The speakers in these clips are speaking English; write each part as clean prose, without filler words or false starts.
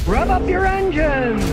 Rev up your engines!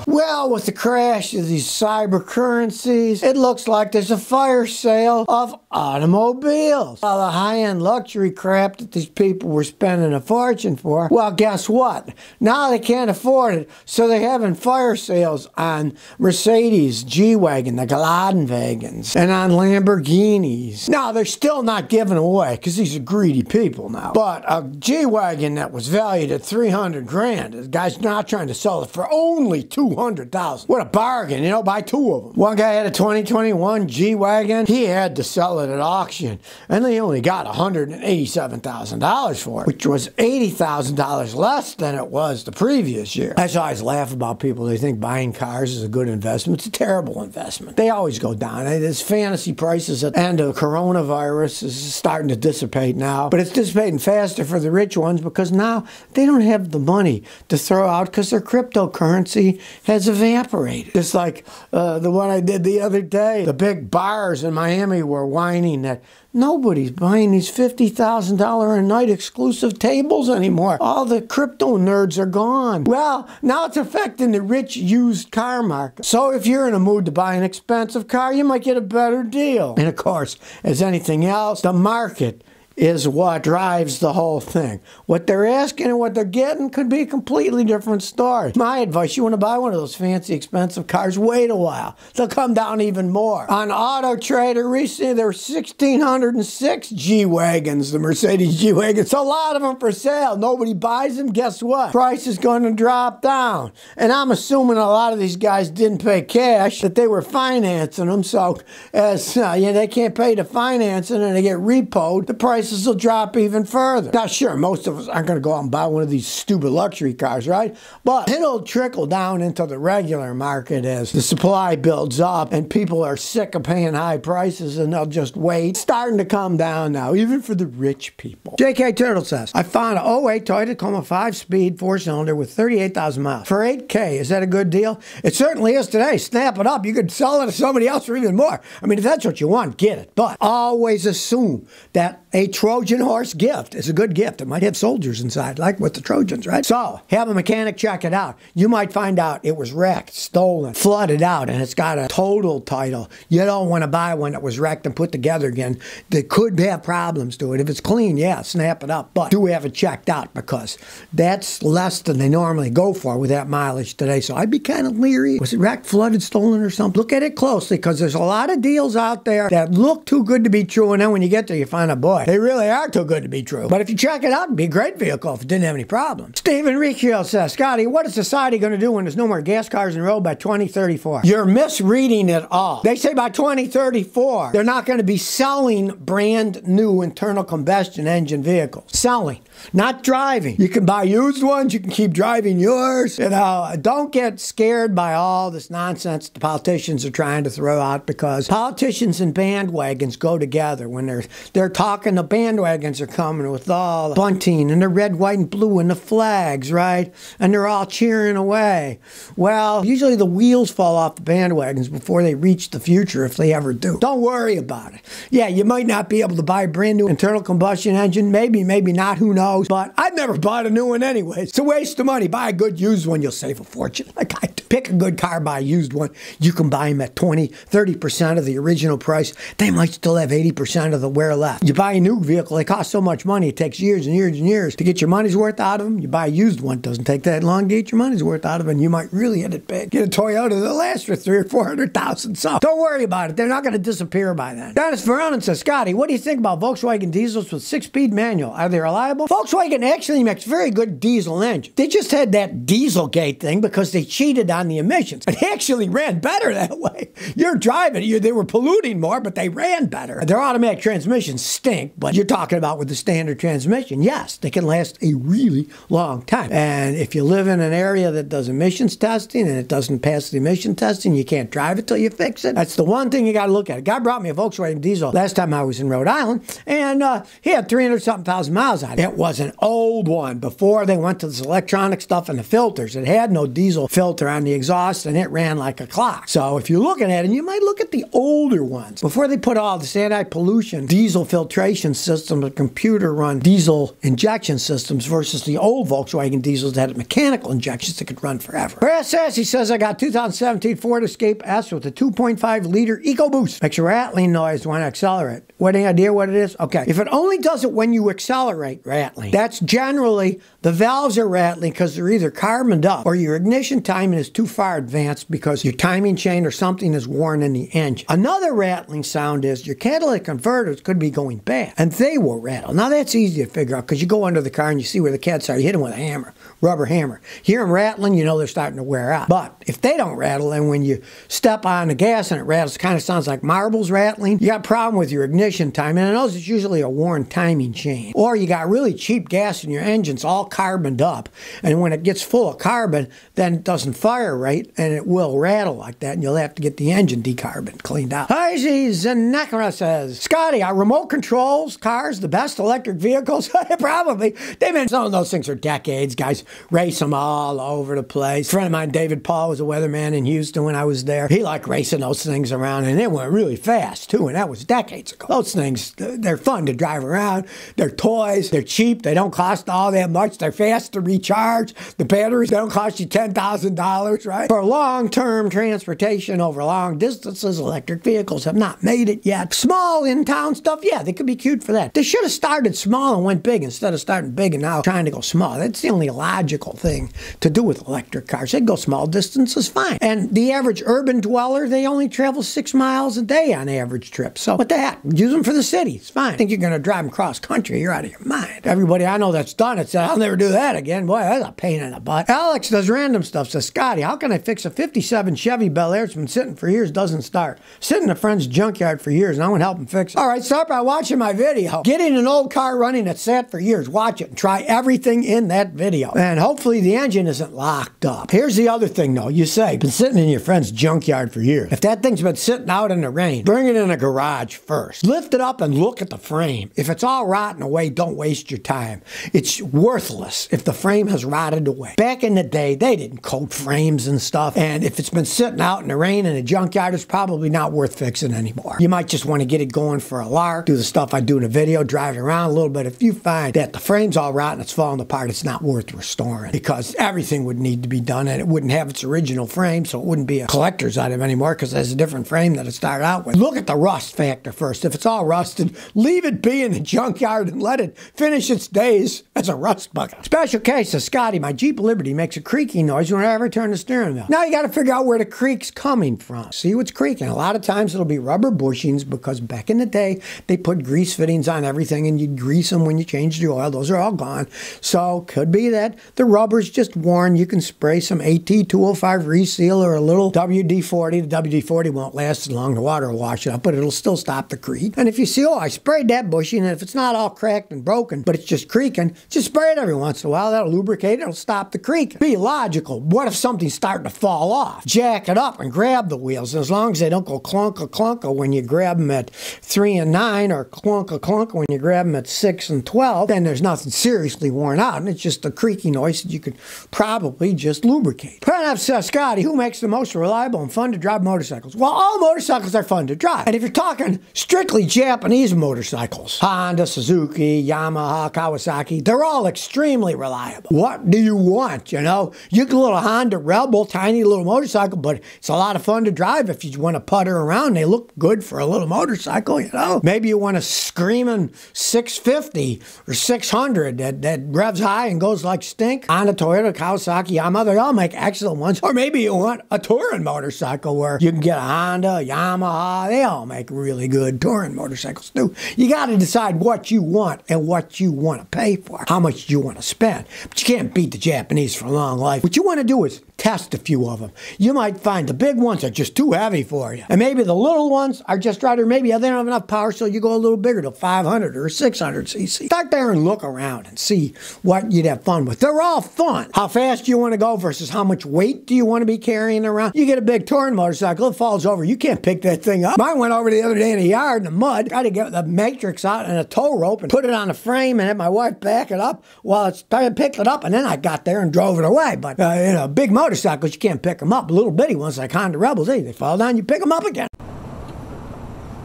Well, with the crash of these cyber currencies, it looks like there's a fire sale of automobiles. All the high-end luxury crap that these people were spending a fortune for, well, guess what? Now they can't afford it, so they're having fire sales on Mercedes, G-Wagon, the Geladenwagens, and on Lamborghinis. Now, they're still not giving away, because these are greedy people now. But a G-Wagon that was valued at 300 grand, the guy's now trying to sell it for only 200,000. What a bargain, you know, buy two of them. One guy had a 2021 G-Wagon. He had to sell it at auction, and they only got $187,000 for it, which was $80,000 less than it was the previous year. That's why I always laugh about people. They think buying cars is a good investment. It's a terrible investment. They always go down. There's fantasy prices at the end of coronavirus is starting to dissipate now, but it's dissipating faster for the rich ones because now they don't have the money to throw out because their cryptocurrency has evaporated. Just like the one I did the other day. The big bars in Miami were whining that nobody's buying these $50,000 a night exclusive tables anymore. All the crypto nerds are gone. Well, now it's affecting the rich used car market. So if you're in a mood to buy an expensive car, you might get a better deal. And of course, as anything else, the market is what drives the whole thing. What they're asking and what they're getting could be a completely different story. My advice, you want to buy one of those fancy, expensive cars, wait a while. They'll come down even more. On Auto Trader recently, there were 1,606 G-Wagons, the Mercedes G-Wagons. A lot of them for sale. Nobody buys them. Guess what? Price is going to drop down. And I'm assuming a lot of these guys didn't pay cash, that they were financing them. So as they can't pay the financing and they get repoed, the price will drop even further. Now, sure, most of us aren't going to go out and buy one of these stupid luxury cars, right? But it'll trickle down into the regular market as the supply builds up and people are sick of paying high prices and they'll just wait. It's starting to come down now, even for the rich people. J.K. Turtle says, I found an 08 Toyota Tacoma 5-speed 4-cylinder with 38,000 miles for $8K. Is that a good deal? It certainly is today. Snap it up. You could sell it to somebody else for even more. I mean, if that's what you want, get it. But always assume that a Trojan horse gift is a good gift. It might have soldiers inside, like with the Trojans, right? So, have a mechanic check it out. You might find out it was wrecked, stolen, flooded out, and it's got a total title. You don't want to buy one that was wrecked and put together again. That could have problems to it. If it's clean, yeah, snap it up. But do have it checked out because that's less than they normally go for with that mileage today. So I'd be kind of leery. Was it wrecked, flooded, stolen, or something? Look at it closely because there's a lot of deals out there that look too good to be true, and then when you get there, you find out, boy, they really are too good to be true. But if you check it out, it'd be a great vehicle if it didn't have any problems. Stephen Riccio says, Scotty, what is society going to do when there's no more gas cars on the road by 2034? You're misreading it all. They say by 2034, they're not going to be selling brand new internal combustion engine vehicles. Selling, not driving. You can buy used ones. You can keep driving yours. You know, don't get scared by all this nonsense the politicians are trying to throw out because politicians and bandwagons go together. When they're talking, the bandwagons are coming with all the bunting and the red, white, and blue and the flags, right? And they're all cheering away. Well, usually the wheels fall off the bandwagons before they reach the future, if they ever do. Don't worry about it. Yeah, you might not be able to buy a brand new internal combustion engine. Maybe, maybe not. Who knows? But I've never bought a new one anyway. It's a waste of money. Buy a good used one. You'll save a fortune. Like I do. Pick a good car, buy a used one. You can buy them at 20, 30% of the original price. They might still have 80% of the wear left. You buy a new vehicle, they cost so much money, it takes years and years and years to get your money's worth out of them. You buy a used one, it doesn't take that long to get your money's worth out of it, and you might really hit it big. Get a Toyota that'll last for $300,000 or $400,000. So don't worry about it. They're not going to disappear by then. Dennis Veronin says, Scotty, what do you think about Volkswagen diesels with 6-speed manual? Are they reliable? Volkswagen actually makes very good diesel engines. They just had that Dieselgate thing because they cheated on the emissions. It actually ran better that way. You're driving, they were polluting more, but they ran better. Their automatic transmissions stink, but you're talking about with the standard transmission, yes, they can last a really long time. And if you live in an area that does emissions testing and it doesn't pass the emission testing, you can't drive it till you fix it. That's the one thing you got to look at. A guy brought me a Volkswagen diesel last time I was in Rhode Island, and he had 300-something thousand miles on it. It was an old one before they went to this electronic stuff and the filters. It had no diesel filter on the the exhaust, and it ran like a clock. So if you're looking at it, you might look at the older ones. Before they put all this anti-pollution diesel filtration system, the computer-run diesel injection systems versus the old Volkswagen diesels that had mechanical injections that could run forever. Brad Sassy says, I got 2017 Ford Escape S with a 2.5-liter EcoBoost. Makes a rattling noise when I accelerate. What, any idea what it is? Okay. If it only does it when you accelerate, rattling. That's generally the valves are rattling because they're either carboned up or your ignition timing is too far advanced because your timing chain or something is worn in the engine. Another rattling sound is your catalytic converters could be going bad and they will rattle. Now that's easy to figure out because you go under the car and you see where the cats are. You hit them with a hammer, rubber hammer. You hear them rattling, you know they're starting to wear out. But if they don't rattle, and when you step on the gas and it rattles, it kind of sounds like marbles rattling, you got a problem with your ignition timing. And those is usually a worn timing chain. Or you got really cheap gas in your engines all carboned up, and when it gets full of carbon, then it doesn't fire right, and it will rattle like that, and you'll have to get the engine decarboned, cleaned out. Heisey Zanakara says, Scotty, are remote controls cars the best electric vehicles? Probably. They've been selling those things for decades. Guys race them all over the place. A friend of mine, David Paul, was a weatherman in Houston when I was there. He liked racing those things around, and they went really fast, too, and that was decades ago. Those things, they're fun to drive around. They're toys. They're cheap. They don't cost all that much. They're fast to recharge. The batteries don't cost you $10,000, right? For long-term transportation over long distances, electric vehicles have not made it yet. Small in-town stuff, yeah, they could be cute for that. They should have started small and went big instead of starting big and now trying to go small. That's the only logical thing to do with electric cars. They go small distances, fine. And the average urban dweller, they only travel 6 miles a day on average trips. So what the heck? Use them for the city. It's fine. Think you're going to drive them cross country? You're out of your mind. Everybody I know that's done it said, I'll never do that again. Boy, that's a pain in the butt. Alex does random stuff. Says, Scotty, how can I fix a 57 Chevy Bel Air? It's been sitting for years, doesn't start. Sitting in a friend's junkyard for years, and I'm going to help him fix it. All right, start by watching my video. Getting an old car running that's sat for years. Watch it and try everything in that video. And hopefully the engine isn't locked up. Here's the other thing, though. You say, been sitting in your friend's junkyard for years. If that thing's been sitting out in the rain, bring it in a garage first. Lift it up and look at the frame. If it's all rotten away, don't waste your time. It's worthless if the frame has rotted away. Back in the day, they didn't coat frames and stuff. And if it's been sitting out in the rain in a junkyard, it's probably not worth fixing anymore. You might just want to get it going for a lark, do the stuff I do in a video, drive it around a little bit. If you find that the frame's all rotten, it's falling apart, it's not worth restoring because everything would need to be done and it wouldn't have its original frame, so it wouldn't be a collector's item anymore because it has a different frame that it started out with. Look at the rust factor first. If it's all rusted, leave it be in the junkyard and let it finish its days as a rust bucket. Special case of Scotty, my Jeep Liberty makes a creaking noise whenever I turn the steering wheel. Now you got to figure out where the creak's coming from. See what's creaking. A lot of times it'll be rubber bushings because back in the day they put grease fittings on everything and you'd grease them when you changed the oil. Those are all gone. So could be that the rubber's just worn. You can spray some AT205 reseal or a little WD-40. The WD-40 won't last as long. The water will wash it up, but it'll still stop the creak. And if you see, oh, I sprayed that bushing, and if it's not all cracked and broken, but it's just creaking, just spray it every once in a while. That'll lubricate it. It'll stop the creak. Be logical. What if something's starting to fall off? Jack it up and grab the wheels. And as long as they don't go clunka when you grab them at 3 and 9 or clunka when you grab them at 6 and 12, then there's nothing seriously worn out. And it's just a creaky noise that you could probably just lubricate. Pranav says, Scotty, who makes the most reliable and fun to drive motorcycles? Well, all motorcycles are fun to drive. And if you're talking strictly Japanese motorcycles, Honda, Suzuki, Yamaha, Kawasaki, they're all extremely reliable. What do you want, you know? You get a little Honda Rebel, tiny little motorcycle, but it's a lot of fun to drive if you want to putter around. They look good for a little motorcycle, you know? Maybe you want a screaming 650 or 600 that revs high and goes like stink. Honda, Toyota, Kawasaki, Yamaha, they all make excellent ones. Or maybe you want a touring motorcycle where you can get a Honda, a Yamaha. They all make really good touring motorcycles too. You got to decide what you want and what you want to pay for, how much you want to spend. But you can't beat the Japanese for a long life. What you want to do is test a few of them. You might find the big ones are just too heavy for you. And maybe the little ones are just right, or maybe they don't have enough power, so you go a little bigger to 500 or 600 cc. Start there and look around and see what you'd have fun with. They're all fun. How fast do you want to go versus how much weight do you want to be carrying around? You get a big touring motorcycle, it falls over. You can't pick that thing up. Mine went over the other day in the yard in the mud. Tried to get the matrix out and a tow rope and put it on the frame and had my wife back it up while it's trying to pick it up, and then I got there and drove it away. But in a big motorcycle, motorcycles, you can't pick them up. Little bitty ones like Honda Rebels, hey, they fall down, you pick them up again.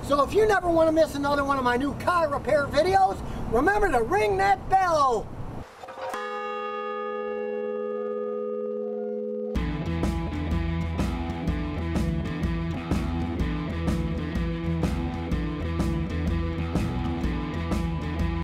So if you never want to miss another one of my new car repair videos, remember to ring that bell.